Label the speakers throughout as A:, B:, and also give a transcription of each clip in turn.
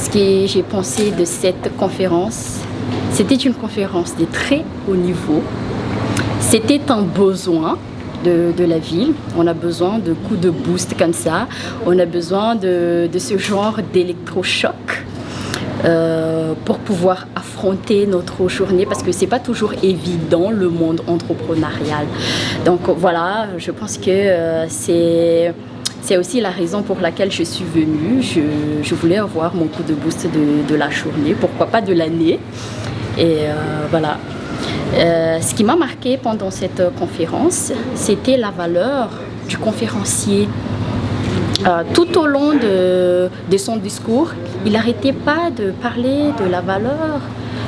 A: Ce que j'ai pensé de cette conférence, c'était une conférence de très haut niveau. C'était un besoin de la ville. On a besoin de coups de boost comme ça. On a besoin de ce genre d'électrochoc pour pouvoir affronter notre journée, parce que c'est pas toujours évident le monde entrepreneurial. Donc voilà, je pense que c'est aussi la raison pour laquelle je suis venue. Je voulais avoir mon coup de boost de la journée, pourquoi pas de l'année. Et voilà. Ce qui m'a marqué pendant cette conférence, c'était la valeur du conférencier. Tout au long de son discours, il n'arrêtait pas de parler de la valeur,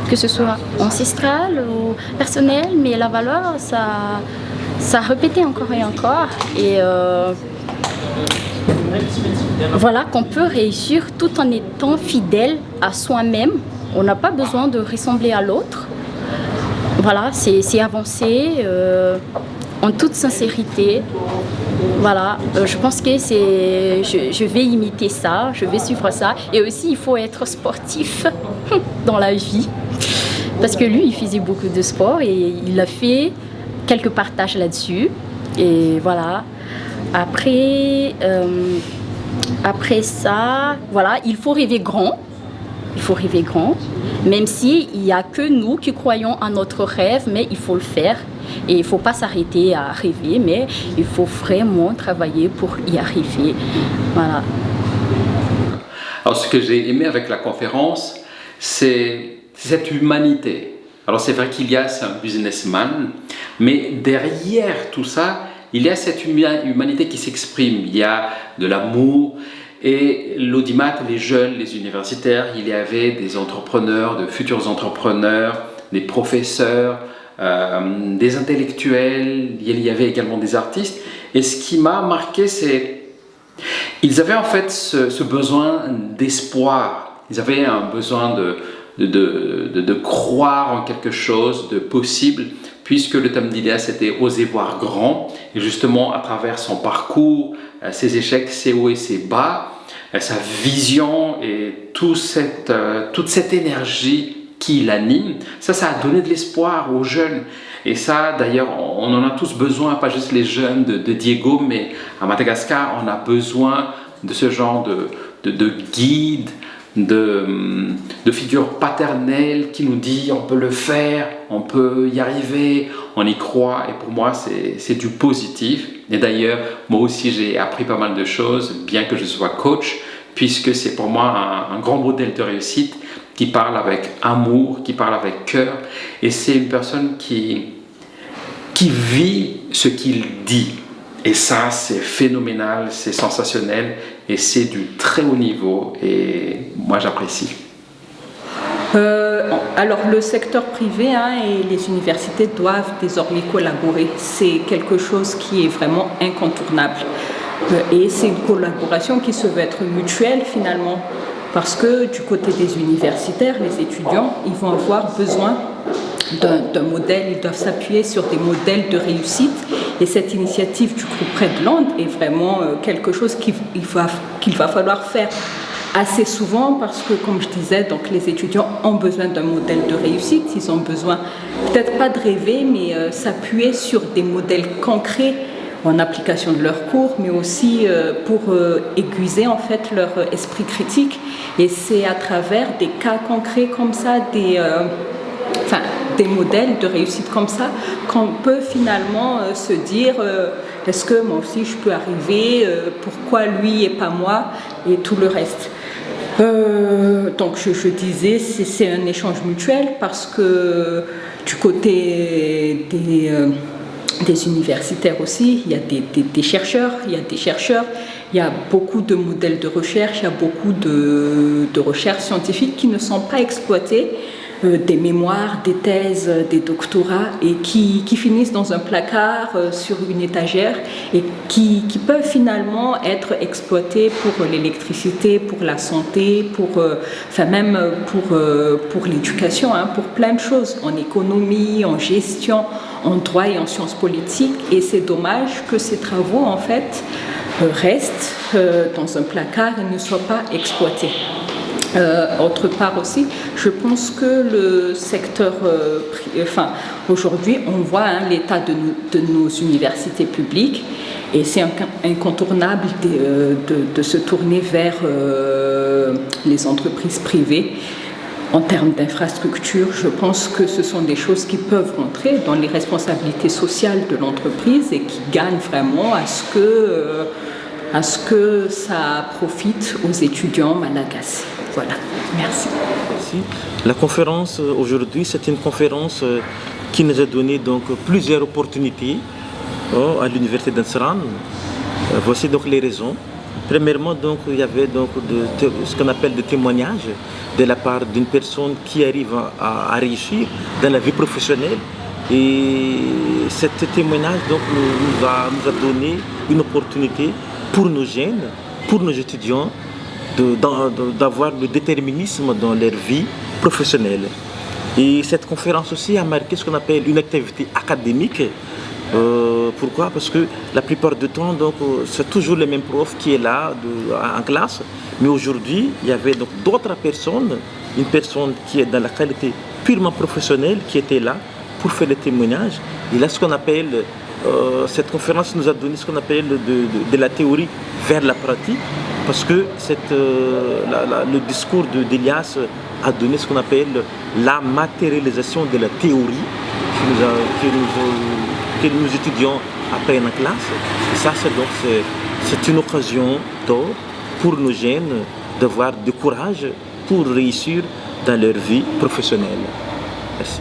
A: que ce soit ancestrale ou personnelle, mais la valeur, ça répétait encore et encore. Et voilà qu'on peut réussir tout en étant fidèle à soi-même. On n'a pas besoin de ressembler à l'autre. Voilà, c'est avancer en toute sincérité. Voilà, je pense que je vais imiter ça, je vais suivre ça. Et aussi, il faut être sportif dans la vie. Parce que lui, il faisait beaucoup de sport et il a fait quelques partages là-dessus. Et voilà, après ça, voilà, il faut rêver grand. Il faut rêver grand, même s'il n'y a que nous qui croyons à notre rêve, mais il faut le faire. Et il ne faut pas s'arrêter à rêver, mais il faut vraiment travailler pour y arriver. Voilà.
B: Alors, ce que j'ai aimé avec la conférence, c'est cette humanité. Alors, c'est vrai c'est un businessman, mais derrière tout ça, il y a cette humanité qui s'exprime. Il y a de l'amour. Et l'audimat, les jeunes, les universitaires, il y avait des entrepreneurs, de futurs entrepreneurs, des professeurs, des intellectuels, il y avait également des artistes. Et ce qui m'a marqué, c'est qu'ils avaient en fait ce besoin d'espoir. Ils avaient un besoin de croire en quelque chose de possible, puisque le thème d'Iléa, c'était « Oser voir grand ». Et justement, à travers son parcours, ses échecs, ses hauts et ses bas, sa vision et toute cette énergie qui l'anime, ça a donné de l'espoir aux jeunes. Et ça, d'ailleurs, on en a tous besoin, pas juste les jeunes de Diego, mais à Madagascar, on a besoin de ce genre de guide, de figure paternelle qui nous dit on peut le faire, on peut y arriver, on y croit. Et pour moi, c'est du positif. Et d'ailleurs, moi aussi, j'ai appris pas mal de choses, bien que je sois coach, puisque c'est pour moi un grand modèle de réussite qui parle avec amour, qui parle avec cœur. Et c'est une personne qui vit ce qu'il dit. Et ça, c'est phénoménal, c'est sensationnel et c'est du très haut niveau. Et moi, j'apprécie.
C: Alors le secteur privé et les universités doivent désormais collaborer. C'est quelque chose qui est vraiment incontournable. Et c'est une collaboration qui se veut être mutuelle finalement. Parce que du côté des universitaires, les étudiants, ils vont avoir besoin d'un modèle, ils doivent s'appuyer sur des modèles de réussite. Et cette initiative du groupe Redland est vraiment quelque chose qu'il va falloir faire assez souvent parce que, comme je disais, donc les étudiants ont besoin d'un modèle de réussite. Ils ont besoin, peut-être pas de rêver, mais s'appuyer sur des modèles concrets en application de leurs cours, mais aussi pour aiguiser en fait leur esprit critique. Et c'est à travers des cas concrets comme ça, des modèles de réussite comme ça, qu'on peut finalement se dire est-ce que moi aussi je peux arriver, pourquoi lui et pas moi, et tout le reste. Donc je disais, c'est un échange mutuel parce que du côté des universitaires aussi, il y a des chercheurs, il y a beaucoup de modèles de recherche, il y a beaucoup de recherches scientifiques qui ne sont pas exploitées, des mémoires, des thèses, des doctorats et qui finissent dans un placard sur une étagère et qui peuvent finalement être exploités pour l'électricité, pour la santé, même pour l'éducation, pour plein de choses, en économie, en gestion, en droit et en sciences politiques. Et c'est dommage que ces travaux en fait restent dans un placard et ne soient pas exploités. Autre part aussi, je pense que le secteur, aujourd'hui, on voit l'état de nos universités publiques et c'est incontournable de se tourner vers les entreprises privées. En termes d'infrastructure, je pense que ce sont des choses qui peuvent rentrer dans les responsabilités sociales de l'entreprise et qui gagnent vraiment à ce que ça profite aux étudiants malagasy. Voilà, merci.
D: Merci. La conférence aujourd'hui, c'est une conférence qui nous a donné donc plusieurs opportunités à l'université d'Ansran. Voici donc les raisons. Premièrement, donc, il y avait donc ce qu'on appelle des témoignages de la part d'une personne qui arrive à réussir dans la vie professionnelle. Et ce témoignage donc, nous a donné une opportunité pour nos jeunes, pour nos étudiants, d'avoir le déterminisme dans leur vie professionnelle. Et cette conférence aussi a marqué ce qu'on appelle une activité académique. Pourquoi? Parce que la plupart du temps, donc, c'est toujours le même prof qui est là en classe. Mais aujourd'hui, il y avait donc d'autres personnes, une personne qui est dans la qualité purement professionnelle, qui était là pour faire le témoignage. Et là, ce qu'on appelle, cette conférence nous a donné ce qu'on appelle de la théorie vers la pratique, parce que le discours d'Elias a donné ce qu'on appelle la matérialisation de la théorie que nous étudions après en classe. Et ça, c'est une occasion d'or pour nos jeunes d'avoir du courage pour réussir dans leur vie professionnelle. Merci.